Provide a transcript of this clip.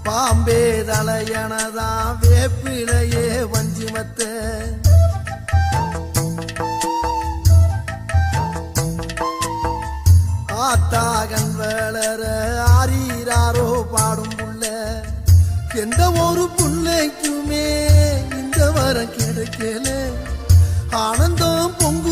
பாம்பே தலையனதான் வேப்பிலையே வஞ்சிமத்த ஆத்தாகன் வேளர ஆரீராரோ பாடும் புள்ள எந்த ஒரு புள்ளைக்குமே இந்த வரம் கிடைக்கல ஆனந்தம் பொங்கு